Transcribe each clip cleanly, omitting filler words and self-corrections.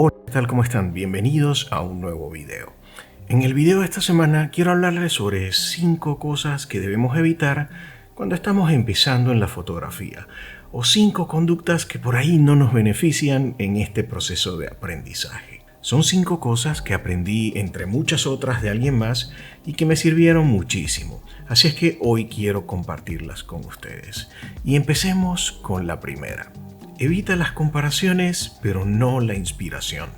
Hola, ¿qué tal? ¿Cómo están? Bienvenidos a un nuevo video. En el video de esta semana quiero hablarles sobre 5 cosas que debemos evitar cuando estamos empezando en la fotografía o 5 conductas que por ahí no nos benefician en este proceso de aprendizaje. Son 5 cosas que aprendí entre muchas otras de alguien más y que me sirvieron muchísimo. Así es que hoy quiero compartirlas con ustedes. Y empecemos con la primera. Evita las comparaciones, pero no la inspiración.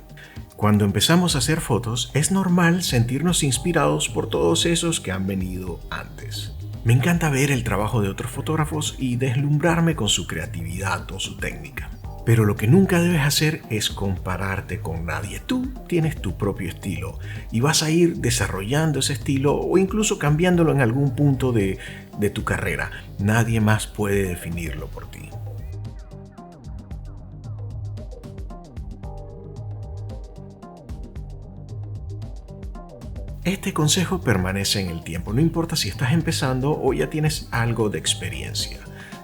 Cuando empezamos a hacer fotos, es normal sentirnos inspirados por todos esos que han venido antes. Me encanta ver el trabajo de otros fotógrafos y deslumbrarme con su creatividad o su técnica. Pero lo que nunca debes hacer es compararte con nadie. Tú tienes tu propio estilo y vas a ir desarrollando ese estilo o incluso cambiándolo en algún punto de tu carrera. Nadie más puede definirlo por ti. Este consejo permanece en el tiempo, no importa si estás empezando o ya tienes algo de experiencia.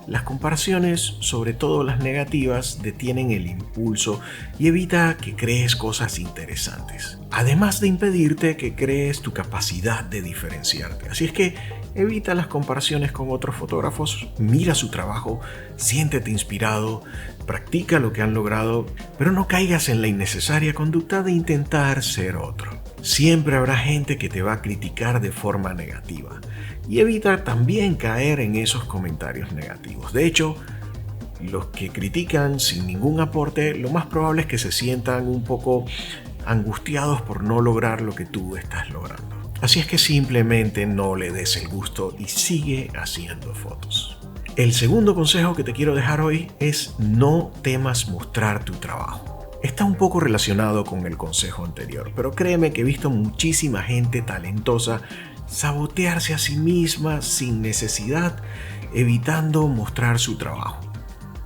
Las comparaciones, sobre todo las negativas, detienen el impulso y evita que crees cosas interesantes. Además de impedirte que crees tu capacidad de diferenciarte. Así es que evita las comparaciones con otros fotógrafos, mira su trabajo, siéntete inspirado, practica lo que han logrado, pero no caigas en la innecesaria conducta de intentar ser otro. Siempre habrá gente que te va a criticar de forma negativa y evita también caer en esos comentarios negativos. De hecho, los que critican sin ningún aporte, lo más probable es que se sientan un poco angustiados por no lograr lo que tú estás logrando. Así es que simplemente no le des el gusto y sigue haciendo fotos. El segundo consejo que te quiero dejar hoy es no temas mostrar tu trabajo. Está un poco relacionado con el consejo anterior, pero créeme que he visto muchísima gente talentosa sabotearse a sí misma sin necesidad, evitando mostrar su trabajo.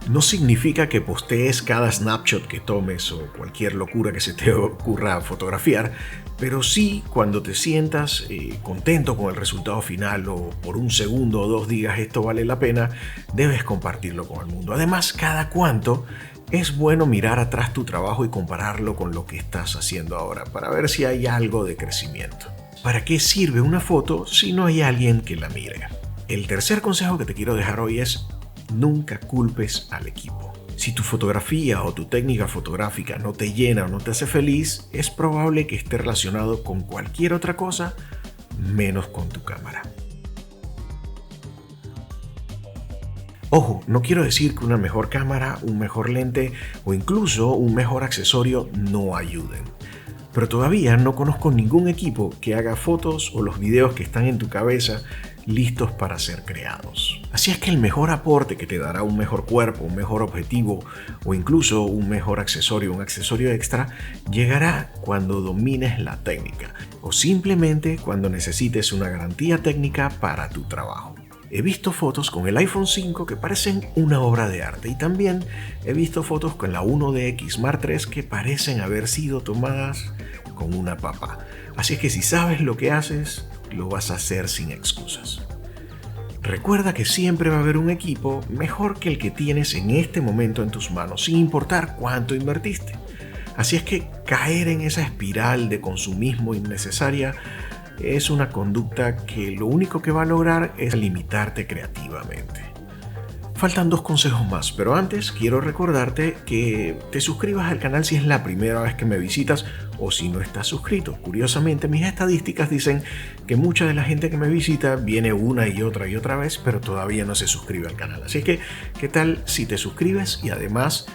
No significa que postees cada snapshot que tomes o cualquier locura que se te ocurra fotografiar, pero sí cuando te sientas contento con el resultado final o por un segundo o dos digas esto vale la pena, debes compartirlo con el mundo. Además, cada cuanto es bueno mirar atrás tu trabajo y compararlo con lo que estás haciendo ahora para ver si hay algo de crecimiento. ¿Para qué sirve una foto si no hay alguien que la mire? El tercer consejo que te quiero dejar hoy es nunca culpes al equipo. Si tu fotografía o tu técnica fotográfica no te llena o no te hace feliz, es probable que esté relacionado con cualquier otra cosa menos con tu cámara. Ojo, no quiero decir que una mejor cámara, un mejor lente o incluso un mejor accesorio no ayuden. Pero todavía no conozco ningún equipo que haga fotos o los videos que están en tu cabeza listos para ser creados. Así es que el mejor aporte que te dará un mejor cuerpo, un mejor objetivo o incluso un mejor accesorio, un accesorio extra, llegará cuando domines la técnica o simplemente cuando necesites una garantía técnica para tu trabajo. He visto fotos con el iPhone 5 que parecen una obra de arte y también he visto fotos con la 1DX Mark III que parecen haber sido tomadas con una papa. Así es que si sabes lo que haces, lo vas a hacer sin excusas. Recuerda que siempre va a haber un equipo mejor que el que tienes en este momento en tus manos, sin importar cuánto invertiste. Así es que caer en esa espiral de consumismo innecesaria es una conducta que lo único que va a lograr es limitarte creativamente. Faltan 2 consejos más, pero antes quiero recordarte que te suscribas al canal si es la primera vez que me visitas o si no estás suscrito. Curiosamente, mis estadísticas dicen que mucha de la gente que me visita viene una y otra vez, pero todavía no se suscribe al canal. Así que, ¿qué tal si te suscribes y además,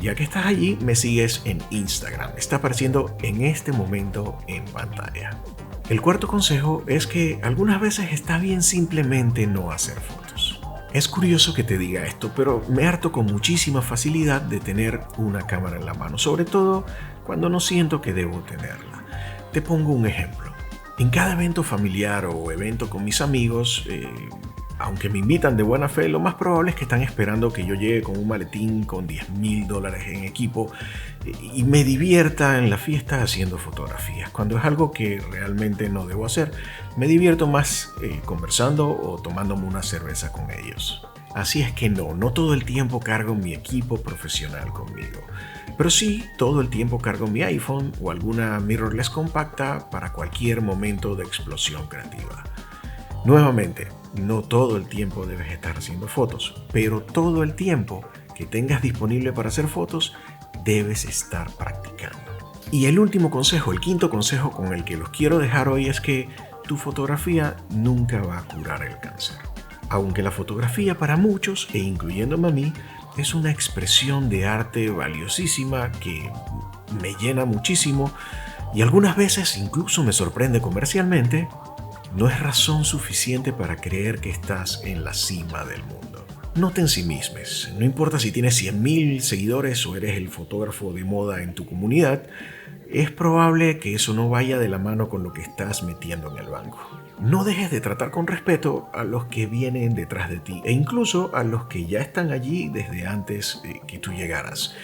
ya que estás allí, me sigues en Instagram? Está apareciendo en este momento en pantalla. El cuarto consejo es que algunas veces está bien simplemente no hacer fotos. Es curioso que te diga esto, pero me harto con muchísima facilidad de tener una cámara en la mano, sobre todo cuando no siento que debo tenerla. Te pongo un ejemplo. En cada evento familiar o evento con mis amigos, aunque me invitan de buena fe, lo más probable es que están esperando que yo llegue con un maletín con $10,000 en equipo y me divierta en la fiesta haciendo fotografías, cuando es algo que realmente no debo hacer. Me divierto más conversando o tomándome una cerveza con ellos. Así es que no todo el tiempo cargo mi equipo profesional conmigo. Pero sí, todo el tiempo cargo mi iPhone o alguna mirrorless compacta para cualquier momento de explosión creativa. Nuevamente, no todo el tiempo debes estar haciendo fotos, pero todo el tiempo que tengas disponible para hacer fotos, debes estar practicando. Y el último consejo, el quinto consejo con el que los quiero dejar hoy es que tu fotografía nunca va a curar el cáncer. Aunque la fotografía para muchos, e incluyéndome a mí, es una expresión de arte valiosísima que me llena muchísimo y algunas veces incluso me sorprende comercialmente, no es razón suficiente para creer que estás en la cima del mundo. No te ensimismes, no importa si tienes 100.000 seguidores o eres el fotógrafo de moda en tu comunidad, es probable que eso no vaya de la mano con lo que estás metiendo en el banco. No dejes de tratar con respeto a los que vienen detrás de ti e incluso a los que ya están allí desde antes de que tú llegaras.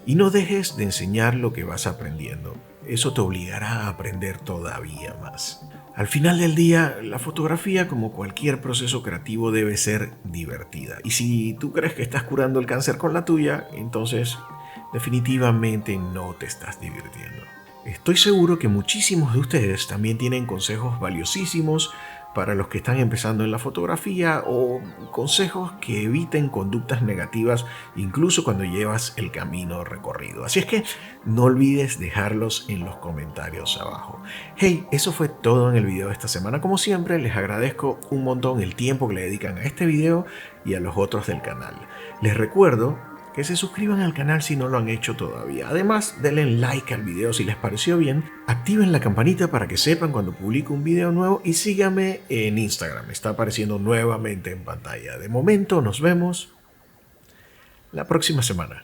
Y no dejes de enseñar lo que vas aprendiendo. Eso te obligará a aprender todavía más. Al final del día, la fotografía, como cualquier proceso creativo, debe ser divertida. Y si tú crees que estás curando el cáncer con la tuya, entonces definitivamente no te estás divirtiendo. Estoy seguro que muchísimos de ustedes también tienen consejos valiosísimos para los que están empezando en la fotografía o consejos que eviten conductas negativas incluso cuando llevas el camino recorrido. Así es que no olvides dejarlos en los comentarios abajo. Hey, eso fue todo en el video de esta semana. Como siempre, les agradezco un montón el tiempo que le dedican a este video y a los otros del canal. Les recuerdo que se suscriban al canal si no lo han hecho todavía. Además, denle like al video si les pareció bien, activen la campanita para que sepan cuando publico un video nuevo y síganme en Instagram. Está apareciendo nuevamente en pantalla. De momento, nos vemos la próxima semana.